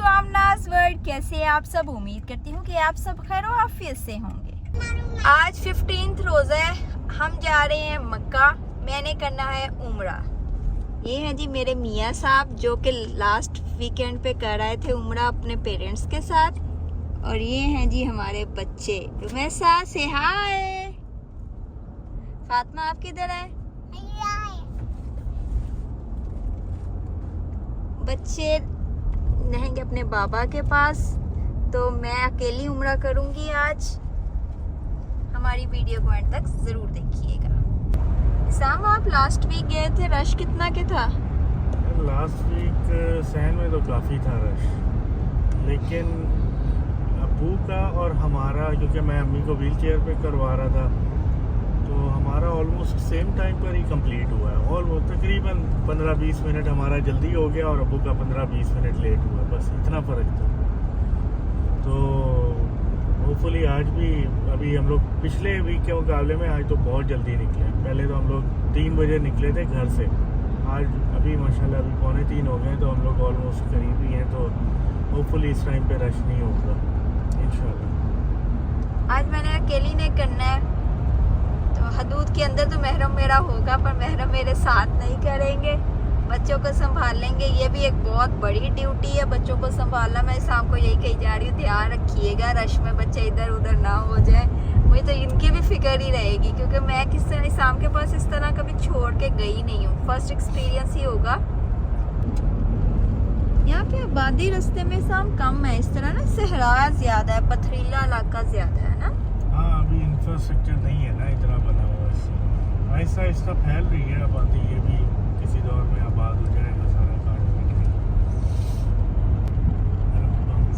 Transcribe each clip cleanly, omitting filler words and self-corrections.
To आमनाज़ world. कैसे हैं आप सब? उम्मीद करती हूँ कि आप सब खैर व आफियत से होंगे। आज 15 रोज़ा है, हम जा रहे हैं मक्का। मैंने करना है उम्रा। ये हैं जी मेरे मियाँ साहब जो कि लास्ट वीकेंड पे कर आए थे उम्रा अपने पेरेंट्स के साथ। और ये हैं जी हमारे बच्चे। रुमैसा से हाय। फातिमा आप किधर है? बच्चे रहेंगे अपने बाबा के पास, तो मैं अकेली उम्रा करूंगी आज। हमारी वीडियो को एंड तक जरूर देखिएगा। इसाम आप लास्ट वीक गए थे, रश कितना के था? लास्ट वीक सहन में तो काफ़ी था रश, लेकिन अबू का और हमारा, क्योंकि मैं अम्मी को व्हील चेयर पे करवा रहा था, तो हमारा ऑलमोस्ट सेम टाइम पर ही कंप्लीट हुआ है। ऑलमोस्ट तकरीबन 15-20 मिनट हमारा जल्दी हो गया और अबू का 15-20 मिनट लेट हुआ, बस इतना फ़र्क था। तो होपफुली आज भी, अभी हम लोग पिछले वीक के मुकाबले में आज तो बहुत जल्दी निकले। पहले तो हम लोग 3 बजे निकले थे घर से, आज अभी माशाल्लाह अभी 2:45 हो गए, तो हम लोग ऑलमोस्ट करीब ही हैं। तो होपफुली इस टाइम पे रश नहीं होगा इंशाल्लाह। आज मैंने अकेली ने करना है, तो हदूद के अंदर तो महरम मेरा होगा, पर महरम मेरे साथ नहीं करेंगे। बच्चों को संभाल लेंगे, ये भी एक बहुत बड़ी ड्यूटी है बच्चों को संभालना। मैं शाम को यही कही जा रही हूँ, ध्यान रखिएगा रश में बच्चे इधर उधर ना हो जाए। मुझे तो इनकी भी फिक्र ही रहेगी, क्योंकि मैं किस तरह शाम के पास इस तरह कभी छोड़ के गई नहीं हूँ। फर्स्ट एक्सपीरियंस ही होगा। यहाँ पे आबादी रास्ते में शाम कम है, इस तरह ना सहरा ज्यादा है, पथरीला इलाका ज्यादा है ना। हाँ, अभी इंफ्रास्ट्रक्चर नहीं है ना इतना बना हुआ, इससे आहिस्ता आहिस्ता फैल रही है आबादी। ये भी किसी दौर में आबाद हो जाएगा सारा काट।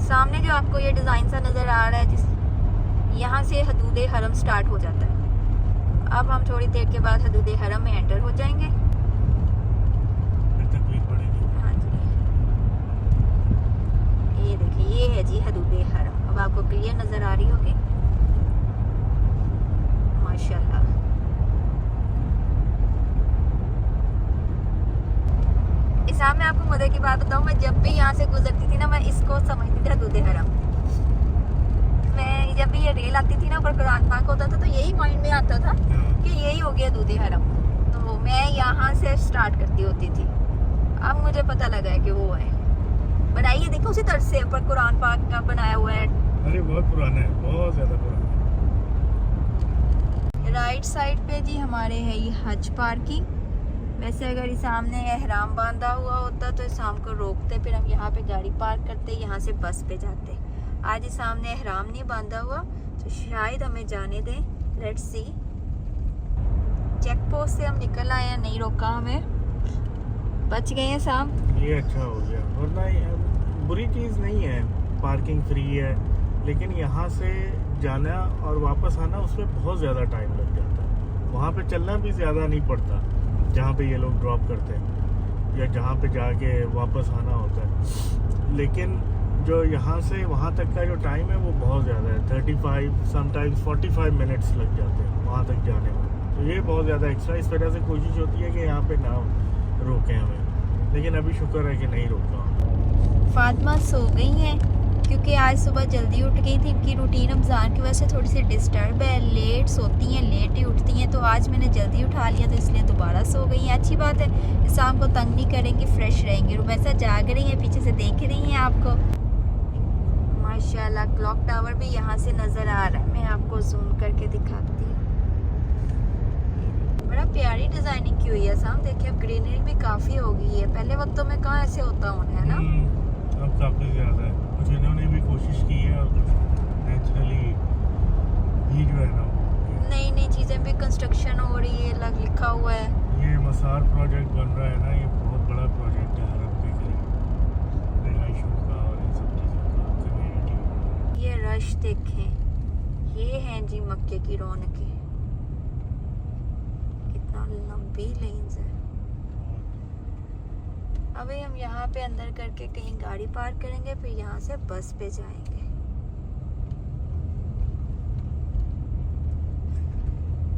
सामने जो आपको ये डिजाइन सा नजर आ रहा है, जिस यहाँ से हदूद हरम स्टार्ट हो जाता है। अब हम थोड़ी देर के बाद हदूद हरम में एंटर हो जाएंगे। फिर तकलीफ पड़ेगी। हाँ जी, ये देखिए, ये है जी हदूद हरम। अब आपको क्लियर नजर आ रही होगी माशाल्लाह। इसाम में आपको मजे की बात बताऊं, मैं जब भी यहाँ से गुजरती थी ना, मैं इसको समझती थी हदूद हरम। मैं जब भी ये रेल आती थी ना, ऊपर कुरान पाक होता था, तो यही माइंड में आता था कि यही हो गया हदूद हरम। तो मैं यहाँ से स्टार्ट करती होती थी। अब मुझे पता लगा है कि वो है बनाइए, देखो उसी तरह से ऊपर कुरान पाक का बनाया हुआ है। अरे बहुत पुराना है, बहुत ज्यादा पुराना। राइट साइड पे जी हमारे है ये हज पार्किंग। वैसे अगर इस सामने एहराम बांधा हुआ होता तो इस शाम को रोकते, फिर हम यहाँ पे गाड़ी पार्क करते, यहाँ से बस पे जाते। आज इस सामने एहराम नहीं बांधा हुआ, तो शायद हमें जाने दें। Let's see. चेक पोस्ट से हम निकल आए हैं, नहीं रोका हमें, बच गए हैं शाम। ये अच्छा हो गया, वरना बुरी चीज़ नहीं है, पार्किंग फ्री है, लेकिन यहाँ से जाना और वापस आना उसमें बहुत ज़्यादा टाइम लग जाता है। वहाँ पे चलना भी ज़्यादा नहीं पड़ता जहाँ पे ये लोग ड्रॉप करते हैं, या जहाँ पे जाके वापस आना होता है। लेकिन जो यहाँ से वहाँ तक का जो टाइम है वो बहुत ज़्यादा है, 35 समटाइम्स 45 मिनट्स लग जाते हैं वहाँ तक जाने में। तो ये बहुत ज़्यादा एक्स्ट्रा, इस वजह से कोशिश होती है कि यहाँ पे ना रोकें हमें, लेकिन अभी शुक्र है कि नहीं रोका। फातिमा सो गई हैं क्योंकि आज सुबह जल्दी उठ गई थी। इनकी रूटीन रमज़ान की वजह से थोड़ी सी डिस्टर्ब है, लेट सोती हैं, लेट ही उठती हैं। तो आज मैंने जल्दी उठा लिया, तो इसलिए दोबारा सो गई हैं। अच्छी बात है, शाम को तंग नहीं करेंगी, फ्रेश रहेंगी। रुमैसा जाग रही हैं, पीछे से देख रही हैं आपको माशाल्लाह। क्लॉक टावर भी यहाँ से नज़र आ रहा है, मैं आपको जूम करके दिखाती हूँ। बड़ा प्यारी डिज़ाइनिंग की हुई है साम। देखिए अब ग्रीनरी भी काफ़ी हो गई है, पहले वक्तों में कहाँ ऐसे होता होना है ना। अब काफ़ी ज़्यादा है, कुछ इन्होंने भी कोशिश की है और कुछ नेचुरली भी जो है ना नई नई चीज़ें भी कंस्ट्रक्शन हो रही है, लग लिखा हुआ है। ये मसार प्रोजेक्ट बन रहा है ना, ये बहुत बड़ा प्रोजेक्ट है हरम के लिए, रिहाइशों का और इन सब चीज़ों का, कम्युनिटी। ये रश देखें, ये हैं जी मक्के की रौनकें। कितना लंबी लेन्स है। अभी हम यहाँ पे अंदर करके कहीं गाड़ी पार्क करेंगे, फिर यहाँ से बस पे जाएंगे।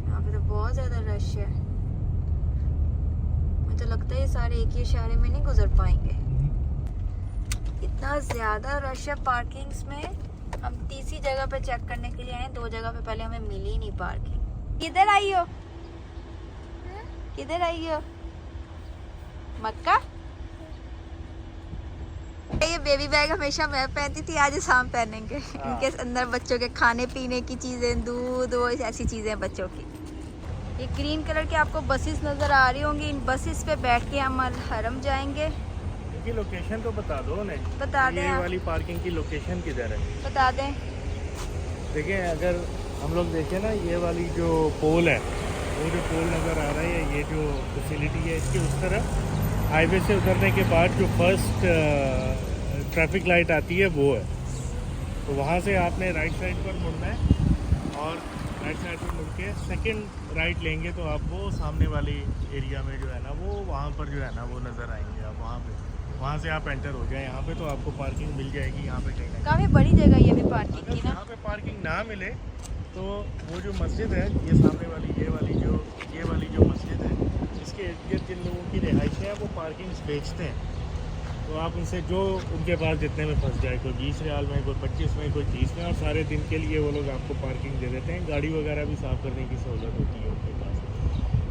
यहाँ पे तो बहुत ज़्यादा रश है, मुझे लगता है ये सारे एक ही इशारे में नहीं गुजर पाएंगे। इतना ज़्यादा रश है पार्किंग्स में। हम तीसरी जगह पे चेक करने के लिए आए, 2 जगह पे पहले हमें मिली ही नहीं पार्किंग। किधर आई हो, किधर आई हो? मक्का। ये बेबी बैग हमेशा मैं पहनती थी, आज शाम पहनेंगे। इनके अंदर बच्चों के खाने पीने की चीज़ें, दूध, वो ऐसी चीज़ें बच्चों की। ये ग्रीन कलर के आपको बसेस नज़र आ रही होंगी, इन बसेस पे बैठ के हम अल हरम जाएंगे। इनकी लोकेशन तो बता दो उन्हें। बता दें, ये वाली पार्किंग की लोकेशन किधर है बता दें। देखिए, अगर हम लोग देखें ना, ये वाली जो पोल है, वो जो पोल नज़र आ रहा है, ये जो फैसिलिटी है, इसके उस तरफ हाईवे से उतरने के बाद जो फर्स्ट ट्रैफिक लाइट आती है वो है। तो वहाँ से आपने राइट साइड पर मुड़ना है और राइट साइड पर मुड़ के सेकेंड राइट लेंगे तो आप वो सामने वाली एरिया में जो है ना, वो वहाँ पर जो है ना वो नज़र आएंगे आप वहाँ से आप एंटर हो जाए यहाँ पे, तो आपको पार्किंग मिल जाएगी यहाँ पे कहीं। काफ़ी बड़ी जगह ये भी पार्किंग की ना। यहाँ पे पार्किंग ना मिले तो वो जो मस्जिद है, ये सामने वाली ये वाली जो मस्जिद है, इसके इर्द गिर्द जिन लोगों की रिहाइशें हैं वो पार्किंग्स बेचते हैं। तो आप उनसे जो उनके पास जितने में फंस जाए, कोई 20 रियाल में, कोई 25 में, कोई 30 में, और सारे दिन के लिए वो लोग आपको पार्किंग दे देते हैं। गाड़ी वगैरह भी साफ़ करने की सहूलत होती है उनके पास।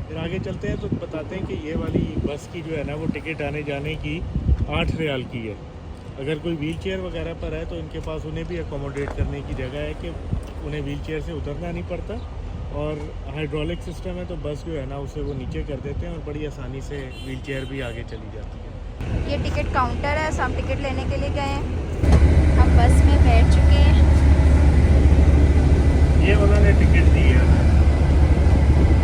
फिर आगे चलते हैं तो बताते हैं कि ये वाली बस की जो है ना वो टिकट आने जाने की 8 रियाल की है। अगर कोई व्हील चेयर वगैरह पर है तो इनके पास उन्हें भी अकोमोडेट करने की जगह है कि उन्हें व्हील चेयर से उतरना नहीं पड़ता, और हाइड्रोलिक सिस्टम है तो बस जो है ना उसे वो नीचे कर देते हैं और बड़ी आसानी से व्हील चेयर भी आगे चली जाती है। ये टिकट काउंटर है, हम टिकट लेने के लिए गए हैं। हम बस में बैठ चुके हैं। ये उन्होंने टिकट दी है,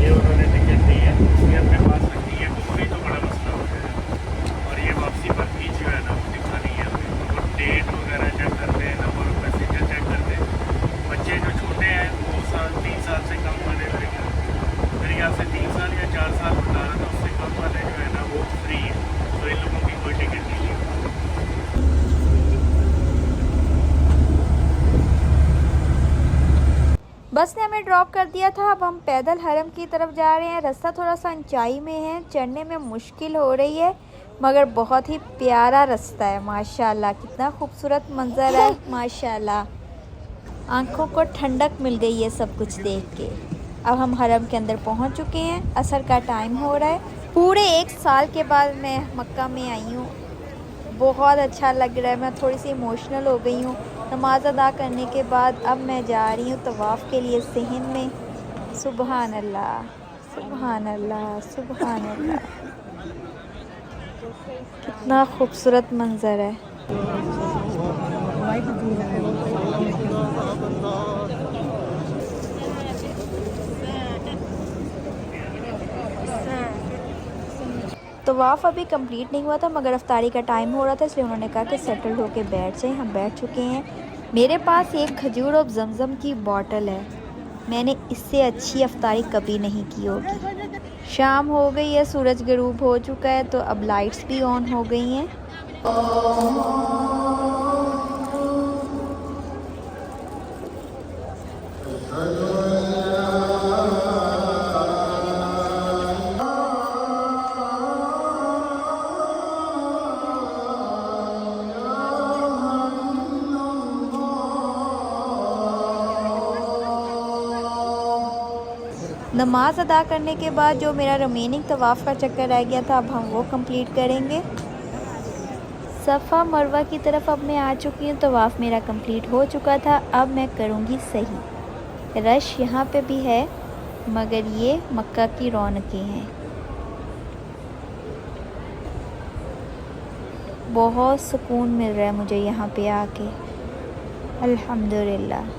ये उन्होंने टिकट दी है, ये अपने पास रखी है, कोई तो बड़ा मसला हो जाएगा। और ये वापसी पर फीस जो है ना वो दिखानी है, वो डेट वगैरह चेक करते हैं, नंबर ऑफ पैसेंजर चेक करते हैं। बच्चे जो छोटे हैं वो 3 साल से कम वाले मेरे ख्याल से 3 साल या 4 साल बता रहा था, उससे कम वाले जो है ना वो फ्री है, तो इन लोगों की कोई टिकट नहीं है। बस ने हमें ड्रॉप कर दिया था। अब हम पैदल हरम की तरफ जा रहे हैं। रास्ता थोड़ा सा ऊंचाई में है, चढ़ने में मुश्किल हो रही है, मगर बहुत ही प्यारा रास्ता है। माशाल्लाह, कितना खूबसूरत मंजर है, माशाल्लाह। आंखों को ठंडक मिल गई है सब कुछ देख के। अब हम हरम के अंदर पहुंच चुके हैं, असर का टाइम हो रहा है। पूरे 1 साल के बाद मैं मक्का में आई हूँ, बहुत अच्छा लग रहा है। मैं थोड़ी सी इमोशनल हो गई हूँ। नमाज अदा करने के बाद अब मैं जा रही हूँ तवाफ़ के लिए सहन में। सुबहान अल्लाह, सुबहान अल्लाह, सुबहान अल्लाह, कितना खूबसूरत मंजर है। तवाफ़ अभी कंप्लीट नहीं हुआ था, मगर अफ्तारी का टाइम हो रहा था, इसलिए उन्होंने कहा कि सेटल होके बैठ जाएं। हम बैठ चुके हैं। मेरे पास एक खजूर और जमज़म की बोतल है। मैंने इससे अच्छी अफ्तारी कभी नहीं की होगी। शाम हो गई है, सूरज गरूब हो चुका है, तो अब लाइट्स भी ऑन हो गई हैं। नमाज अदा करने के बाद जो मेरा रिमेनिंग तवाफ़ का चक्कर रह गया था, अब हम वो कंप्लीट करेंगे। सफ़ा मरवा की तरफ अब मैं आ चुकी हूँ। तवाफ़ मेरा कंप्लीट हो चुका था, अब मैं करूँगी सही। रश यहाँ पे भी है, मगर ये मक्का की रौनकें हैं। बहुत सुकून मिल रहा है मुझे यहाँ पे आके, अल्हम्दुलिल्लाह।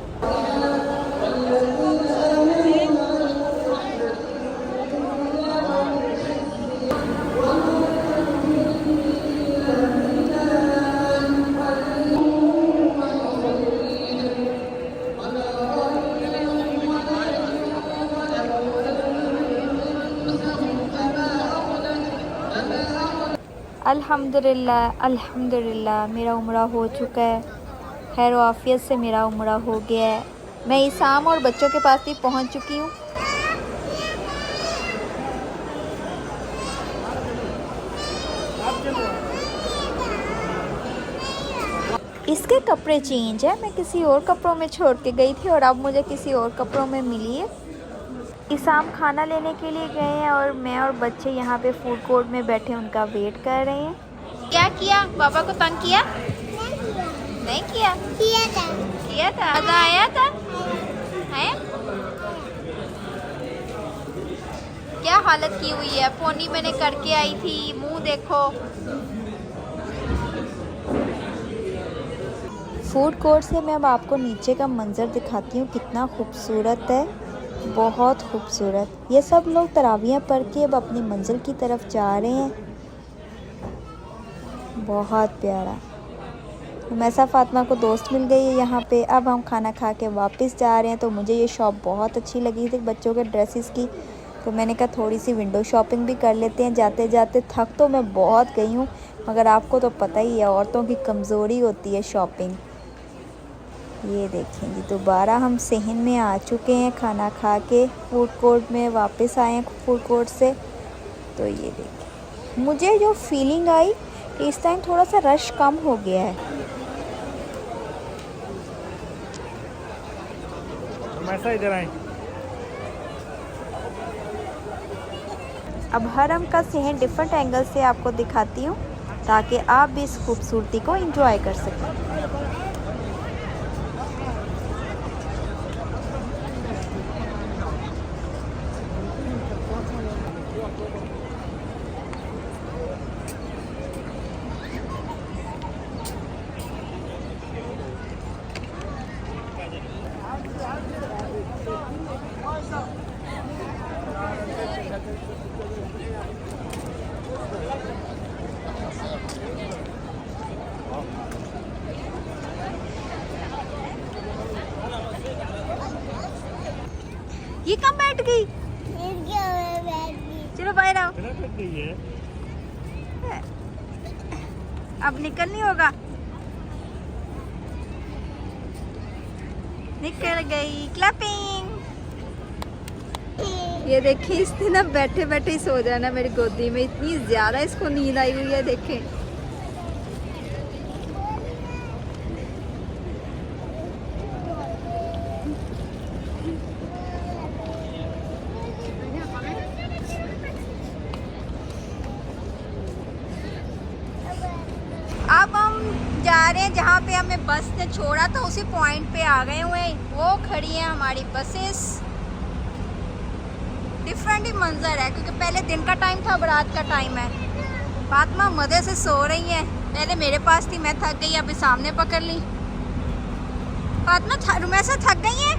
अल्हम्दुलिल्लाह, अल्हम्दुलिल्लाह, मेरा उम्रा हो चुका है। खैर आफियत से मेरा उम्रा हो गया है। मैं इसाम और बच्चों के पास भी पहुंच चुकी हूँ। इसके कपड़े चेंज है, मैं किसी और कपड़ों में छोड़ के गई थी और अब मुझे किसी और कपड़ों में मिली है। इसाम खाना लेने के लिए गए हैं और मैं और बच्चे यहाँ पे फूड कोर्ट में बैठे उनका वेट कर रहे हैं। क्या किया, पापा को तंग किया? नहीं किया, किया था। मजा आया था? है? क्या हालत की हुई है, पोनी मैंने करके आई थी, मुंह देखो। फूड कोर्ट से मैं अब आपको नीचे का मंज़र दिखाती हूँ, कितना खूबसूरत है, बहुत खूबसूरत। ये सब लोग तरावियाँ पढ़ के अब अपनी मंजिल की तरफ जा रहे हैं, बहुत प्यारा। मैसा फातिमा को दोस्त मिल गई है यहाँ पे। अब हम खाना खा के वापस जा रहे हैं। तो मुझे ये शॉप बहुत अच्छी लगी थी बच्चों के ड्रेसेस की, तो मैंने कहा थोड़ी सी विंडो शॉपिंग भी कर लेते हैं। जाते जाते थक तो मैं बहुत गई हूँ, मगर आपको तो पता ही है औरतों की कमज़ोरी होती है शॉपिंग। ये देखेंगे, दोबारा हम सहन में आ चुके हैं खाना खा के, फूड कोर्ट में वापस आए हैं फूड कोर्ट से। तो ये देखिए, मुझे जो फीलिंग आई कि इस टाइम थोड़ा सा रश कम हो गया है। ऐसा इधर आए। अब हरम का सहन डिफरेंट एंगल से आपको दिखाती हूँ ताकि आप भी इस खूबसूरती को एंजॉय कर सकें। ये कब बैठ गई? चलो बाहर आओ। अब निकल नहीं होगा, निकल गई। क्लैपिंग। ये देखिए, इसने ना बैठे बैठे ही सो जाना मेरी गोदी में, इतनी ज्यादा इसको नींद आई हुई है। देखें, अब हम जा रहे हैं जहाँ पे हमें बस ने छोड़ा था, उसी पॉइंट पे आ गए हुए हैं। वो खड़ी है हमारी बसेस। डिफरेंट ही मंजर है क्योंकि पहले दिन का टाइम था, अब रात का टाइम है। फातिमा मज़े से सो रही है, पहले मेरे पास थी, मैं थक गई, अभी सामने पकड़ ली। फातिमा रुमैसा थक गई है?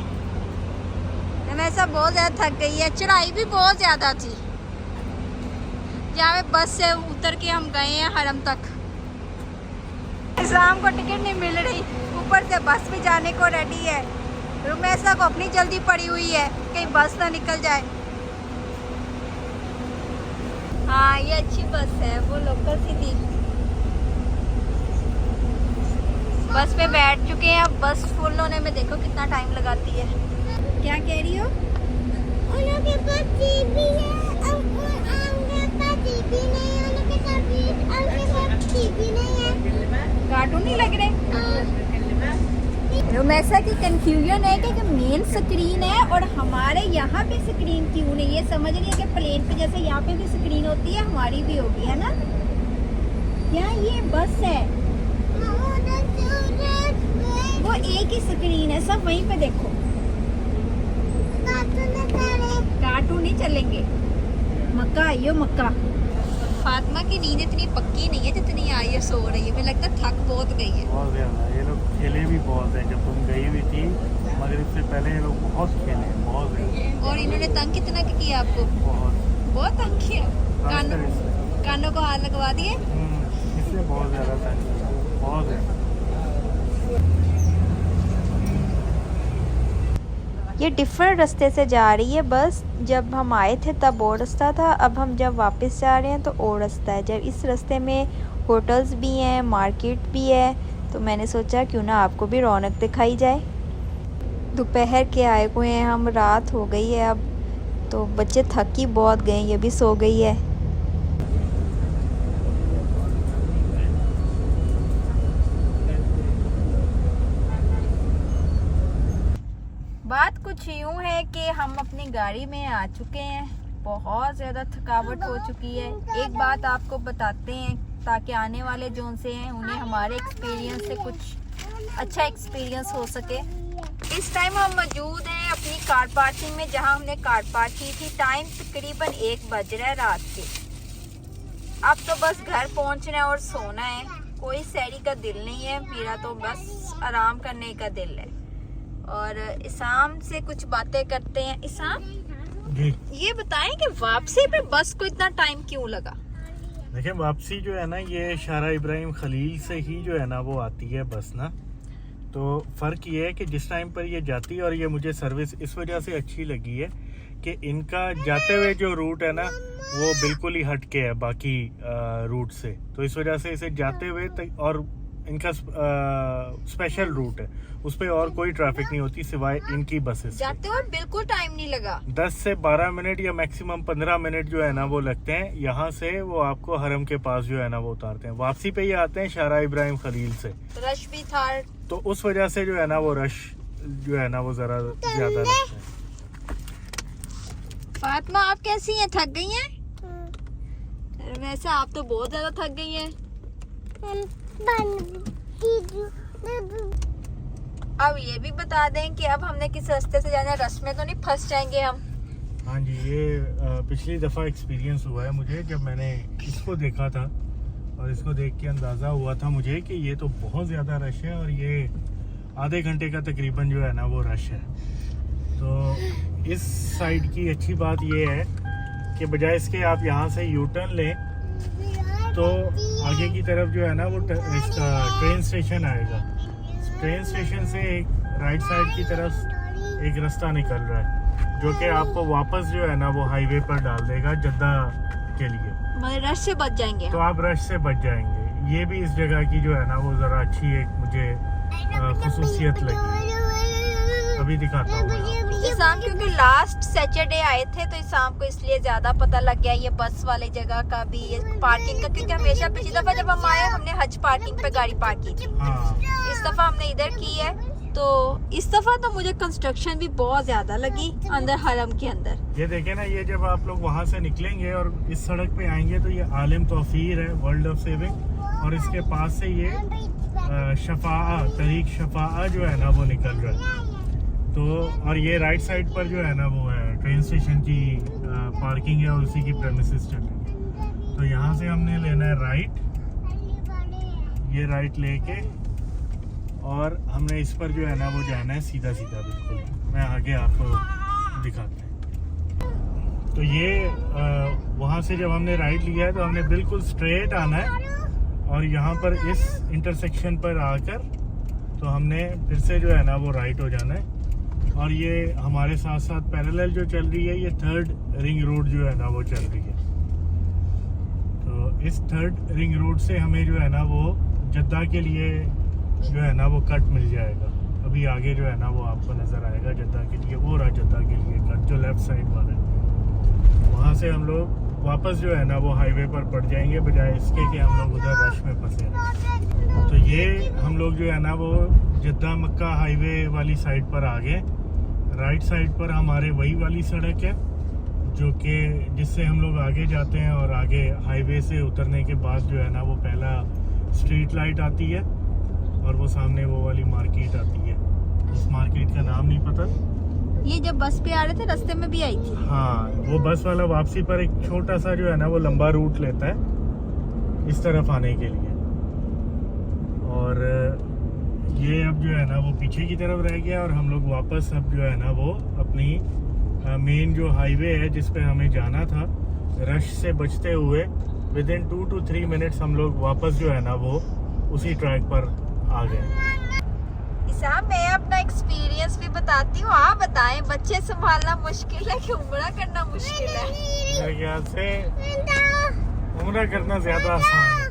रुमैसा बहुत ज़्यादा थक गई है, चढ़ाई भी बहुत ज़्यादा थी। जहाँ पे बस से उतर के हम गए हैं हरम तक। शाम को टिकट नहीं मिल रही, ऊपर से बस भी जाने को रेडी है। रुमैसा को अपनी जल्दी पड़ी हुई है, कहीं बस ना निकल जाए। हाँ, ये अच्छी बस है, वो लोकल सी थी। बस पे बैठ चुके हैं, अब बस फुल होने में देखो कितना टाइम लगाती है। क्या कह रही हो? उनके पास टीवी है, उनके पास टीवी नहीं है, उनके पास टीवी नहीं है। कार्टून नहीं लग रहे? रुमैसा की कंफ्यूजन है कि मेन स्क्रीन है और हमारे यहाँ पे स्क्रीन क्यों नहीं है। समझ रही है कि प्लेन पे जैसे यहाँ पे भी स्क्रीन होती है, हमारी भी होगी, है ना? क्या ये बस है? वो एक ही स्क्रीन है, सब वहीं पे देखो। कार्टून नहीं चलेंगे। मक्का आइयो मक्का। फातिमा की नींद इतनी पक्की नहीं है जितनी आई है, सो रही है। मुझे लगता है थक बहुत गई है। बहुत ज़्यादा। ये लोग खेले भी बहुत हैं, जब तुम गई हुई थी मगर इससे पहले ये लोग बहुत खेले, बहुत ज़्यादा। और इन्होंने तंग कितना किया आपको? बहुत तंग किया। कानों को हाथ लगवा दिए। इससे बहुत ज़्यादा तंग किया, बहुत ज़्यादा। ये डिफरेंट रास्ते से जा रही है बस। जब हम आए थे तब और रास्ता था, अब हम जब वापस जा रहे हैं तो और रास्ता है। जब इस रास्ते में होटल्स भी हैं, मार्केट भी है, तो मैंने सोचा क्यों ना आपको भी रौनक दिखाई जाए। दोपहर के आए हुए हैं हम, रात हो गई है अब, तो बच्चे थक ही बहुत गए, ये भी सो गई है। कुछ यूं है कि हम अपनी गाड़ी में आ चुके हैं, बहुत ज़्यादा थकावट हो चुकी है। एक बात आपको बताते हैं ताकि आने वाले जोन से हैं उन्हें हमारे एक्सपीरियंस से कुछ अच्छा एक्सपीरियंस हो सके। इस टाइम हम मौजूद हैं अपनी कार पार्किंग में, जहां हमने कार पार्क की थी। टाइम तकरीबन 1 बज रहा है रात के। अब तो बस घर पहुंचना है और सोना है, कोई सैरी का दिल नहीं है मेरा, तो बस आराम करने का दिल है। और इसाम से कुछ बातें करते हैं। इसाम जी, ये बताएं कि वापसी पे बस को इतना टाइम क्यों लगा? देखिए वापसी जो है ना ये शारा इब्राहिम खलील से ही जो है ना वो आती है बस ना। तो फ़र्क ये है कि जिस टाइम पर ये जाती है, और ये मुझे सर्विस इस वजह से अच्छी लगी है कि इनका जाते हुए जो रूट है ना वो बिल्कुल ही हटके है बाकी रूट से। तो इस वजह से इसे जाते हुए और इनका स्पेशल रूट है, उस पर और कोई ट्रैफिक नहीं होती सिवाय इनकी बसेस। जाते हुए बिल्कुल टाइम नहीं लगा। 10 से 12 मिनट या मैक्सिमम 15 मिनट जो है ना वो लगते हैं। यहाँ से वो आपको हरम के पास जो है ना वो उतारते हैं। वापसी पे ये आते हैं शारा इब्राहिम खलील से। रश भी था, तो उस वजह से जो है ना वो रश जो है ना वो जरा ज्यादा रहता है। फातिमा आप कैसी हैं? थक गई हैं? वैसे आप तो बहुत ज्यादा थक गई हैं। अब ये भी बता दें कि अब हमने किस रास्ते से जाना है, रश में तो नहीं फंस जाएंगे हम? हाँ जी, ये पिछली दफ़ा एक्सपीरियंस हुआ है मुझे जब मैंने इसको देखा था, और इसको देख के अंदाज़ा हुआ था मुझे कि ये तो बहुत ज़्यादा रश है और ये आधे घंटे का तकरीबन जो है ना वो रश है। तो इस साइड की अच्छी बात ये है कि बजाय इसके आप यहाँ से यू टर्न लें तो आगे की तरफ जो है ना वो इसका ट्रेन स्टेशन आएगा। ट्रेन स्टेशन से एक राइट साइड की तरफ एक रास्ता निकल रहा है जो कि आपको वापस जो है ना वो हाईवे पर डाल देगा जद्दा के लिए। रश से बच जाएंगे तो आप रश से बच जाएंगे। ये भी इस जगह की जो है ना वो ज़रा अच्छी एक मुझे खुसूसियत लगी। अभी दिखाता हूँ इसाम, क्योंकि लास्ट सैटरडे आए थे तो इसाम को इसलिए ज्यादा पता लग गया ये बस वाले जगह का भी, ये पार्किंग का। क्योंकि हमेशा पिछली दफा जब हम आए हमने हज पार्किंग पे गाड़ी पार्क की थी। हाँ। इस दफा हमने इधर की है। तो इस दफा तो मुझे कंस्ट्रक्शन भी बहुत ज्यादा लगी अंदर हरम के अंदर। ये देखे ना, ये जब आप लोग वहाँ से निकलेंगे और इस सड़क पे आएंगे तो ये आलिम तौफीर है, वर्ल्ड ऑफ सेविंग, और इसके पास से ये तरीक शफा जो है ना वो निकल रहा है। तो और ये राइट साइड पर जो है ना वो है ट्रेन स्टेशन की पार्किंग है और उसी की प्रेमिसेस चल रही है। तो यहाँ से हमने लेना है राइट, ये राइट लेके और हमने इस पर जो है ना वो जाना है सीधा सीधा बिल्कुल। मैं आगे आपको दिखाता हूँ। तो ये वहाँ से जब हमने राइट लिया है तो हमने बिल्कुल स्ट्रेट आना है और यहाँ पर इस इंटरसेक्शन पर आकर तो हमने फिर से जो है ना वो राइट हो जाना है। और ये हमारे साथ साथ पैरेलल जो चल रही है ये 3rd रिंग रोड जो है ना वो चल रही है। तो इस 3rd रिंग रोड से हमें जो है ना वो जद्दा के लिए जो है ना वो कट मिल जाएगा। अभी आगे जो है ना वो आपको नज़र आएगा जद्दा के लिए, वो रहा जद्दा के लिए कट जो लेफ्ट साइड वाला है। वहाँ से हम लोग वापस जो है ना वो हाईवे पर पड़ जाएंगे बजाय इसके कि हम लोग उधर रश में फंसे हैं। तो ये हम लोग जो है ना वो जद्दा मक्का हाईवे वाली साइड पर आ गए। राइट साइड पर हमारे वही वाली सड़क है जो कि जिससे हम लोग आगे जाते हैं और आगे हाईवे से उतरने के बाद जो है ना वो पहला स्ट्रीट लाइट आती है और वो सामने वो वाली मार्केट आती है। उस मार्केट का नाम नहीं पता। ये जब बस पे आ रहे थे रास्ते में भी आई थी। हाँ, वो बस वाला वापसी पर एक छोटा सा जो है ना वो लंबा रूट लेता है इस तरफ आने के लिए। और ये अब जो है ना वो पीछे की तरफ रह गया और हम लोग वापस अब जो है ना वो अपनी मेन जो हाईवे है जिस पे हमें जाना था रश से बचते हुए विदिन 2 to 3 मिनट्स हम लोग वापस जो है ना वो उसी ट्रैक पर आ गए। इसाम, मैं अपना एक्सपीरियंस भी बताती हूँ, आप बताएं। बच्चे संभालना मुश्किल है कि उम्रा करना मुश्किल है? मेरे ख्याल से उम्रा करना ज्यादा आसान है,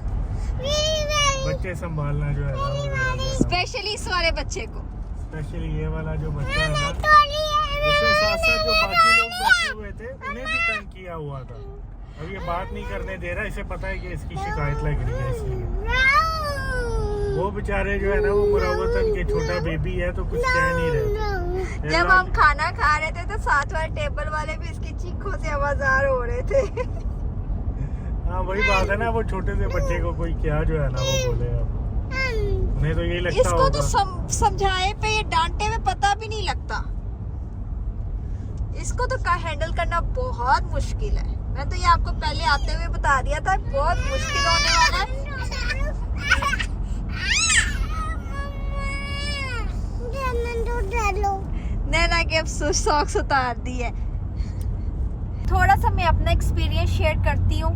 बच्चे संभालना जो है ना स्पेशली इस वाले बच्चे को, स्पेशली ये वाला जो बच्चा है ना, इसके साथ साथ जो बाकी लोग बैठे हुए थे उन्हें भी तंग किया हुआ था। अब ये बात नहीं करने दे रहा, इसे पता है कि इसकी शिकायत लग रही है इसलिए। वो बेचारे जो है ना वो मुरावतन के छोटा बेबी है तो कुछ कह नहीं रहे। जब हम खाना खा रहे थे तो साथ वाले टेबल वाले भी इसकी चीखों से आवाज़ार हो रहे थे। हाँ वही बात है ना, वो छोटे से बच्चे को कोई क्या जो है ना वो बोले अब, उन्हें तो यही लगता इसको होगा। तो समझाए पे ये डांटे में पता भी नहीं लगता। इसको तो का हैंडल करना बहुत मुश्किल है। मैं तो ये आपको पहले आते हुए बता दिया था, बहुत मुश्किल होने वाला है। नैना के अब सॉक्स उतार दी है। थोड़ा सा मैं अपना एक्सपीरियंस शेयर करती हूँ।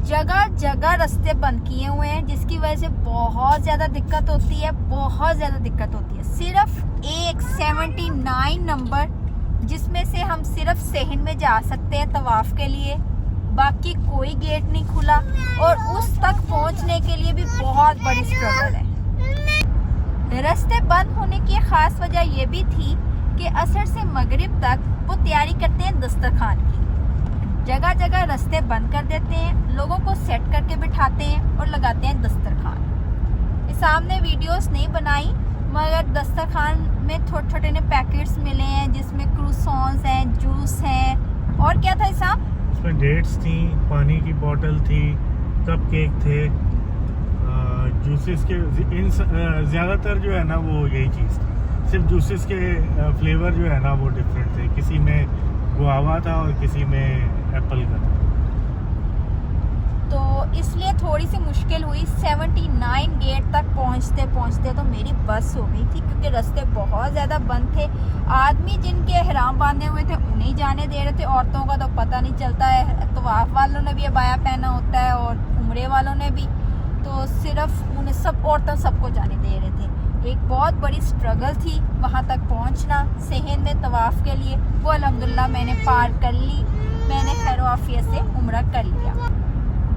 जगह जगह रास्ते बंद किए हुए हैं जिसकी वजह से बहुत ज़्यादा दिक्कत होती है, बहुत ज़्यादा दिक्कत होती है। सिर्फ एक 79 नंबर जिसमें से हम सिर्फ सहन में जा सकते हैं तवाफ के लिए, बाकी कोई गेट नहीं खुला और उस तक पहुंचने के लिए भी बहुत बड़ी स्ट्रगल है। रास्ते बंद होने की खास वजह ये भी थी कि असर से मगरिब तक वो तैयारी करते हैं दस्तरखान की। जगह जगह रास्ते बंद कर देते हैं, लोगों को सेट करके बिठाते हैं और लगाते हैं दस्तरखान। सामने वीडियोस नहीं बनाई मगर दस्तरखान में छोटे छोटे ने पैकेट्स मिले हैं जिसमें क्रूसॉन्स हैं, जूस हैं और क्या था हिसाब, इसमें डेट्स थी, पानी की बोतल थी, कपकेक थे, जूसेस के इन ज़्यादातर जो है ना वो यही चीज़ थी। सिर्फ जूसेस के फ्लेवर जो है ना वो डिफरेंट थे, किसी में गुआवा था और किसी में एप्पल का था। तो इसलिए थोड़ी सी मुश्किल हुई। 79 गेट तक पहुंचते पहुंचते तो मेरी बस हो गई थी क्योंकि रास्ते बहुत ज़्यादा बंद थे। आदमी जिनके एहराम बांधे हुए थे उन्हें जाने दे रहे थे, औरतों का तो पता नहीं चलता है। तवाफ वालों ने भी अबाया पहना होता है और उम्रे वालों ने भी, तो सिर्फ उन्हें सब औरतों सबको जाने दे रहे थे। एक बहुत बड़ी स्ट्रगल थी वहाँ तक पहुँचना सहन में तवाफ के लिए। वो अल्हम्दुलिल्लाह मैंने पार कर ली, मैंने खैर आफियत से उम्रा कर लिया।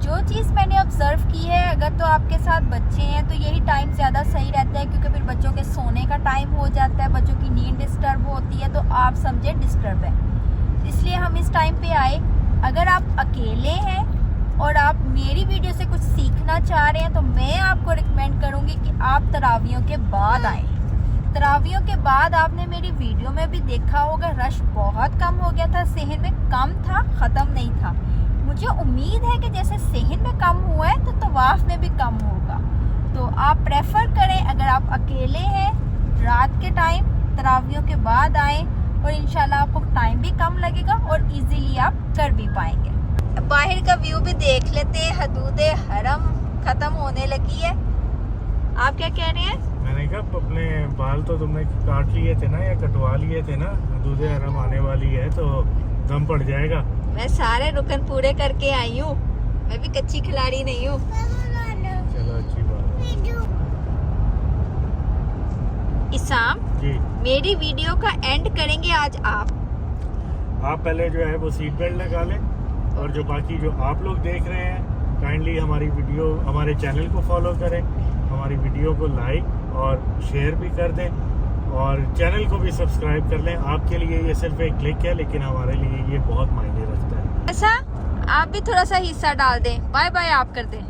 जो चीज़ मैंने ऑब्ज़र्व की है, अगर तो आपके साथ बच्चे हैं तो यही टाइम ज़्यादा सही रहता है क्योंकि फिर बच्चों के सोने का टाइम हो जाता है, बच्चों की नींद डिस्टर्ब होती है, तो आप समझे डिस्टर्ब है। इसलिए हम इस टाइम पे आए। अगर आप अकेले हैं और आप मेरी वीडियो से कुछ सीखना चाह रहे हैं तो मैं आपको रिकमेंड करूँगी कि आप तरावियों के बाद आएँ। तरावियों के बाद आपने मेरी वीडियो में भी देखा होगा रश बहुत कम हो गया था, सहन में कम था, ख़त्म नहीं था। मुझे उम्मीद है कि जैसे सहन में कम हुआ है तो तवाफ में भी कम होगा। तो आप प्रेफर करें, अगर आप अकेले हैं रात के टाइम तरावियों के बाद आएँ और इंशाल्लाह आपको टाइम भी कम लगेगा और इजीली आप कर भी पाएंगे। बाहर का व्यू भी देख लेते हैं। हदूदे हरम ख़त्म होने लगी है। आप क्या कह रहे हैं? मैंने कहा अपने बाल तो तुमने काट लिए थे ना या कटवा लिए थे ना, हदूदे हरम आने वाली है तो दम पड़ जाएगा। मैं सारे रुकन पूरे करके आई हूँ, मैं भी कच्ची खिलाड़ी नहीं हूँ। चलो अच्छी बात है। इसाम जी, मेरी वीडियो का एंड करेंगे आज आप पहले जो है वो सीट बेल्ट लगा लें और जो बाकी जो आप लोग देख रहे हैं काइंडली हमारी वीडियो, हमारे चैनल को फॉलो करें, हमारी वीडियो को लाइक और शेयर भी कर दें और चैनल को भी सब्सक्राइब कर लें। आपके लिए ये सिर्फ एक क्लिक है लेकिन हमारे लिए ये बहुत मायने रखता है। ऐसा आप भी थोड़ा सा हिस्सा डाल दें। बाय बाय आप कर दें।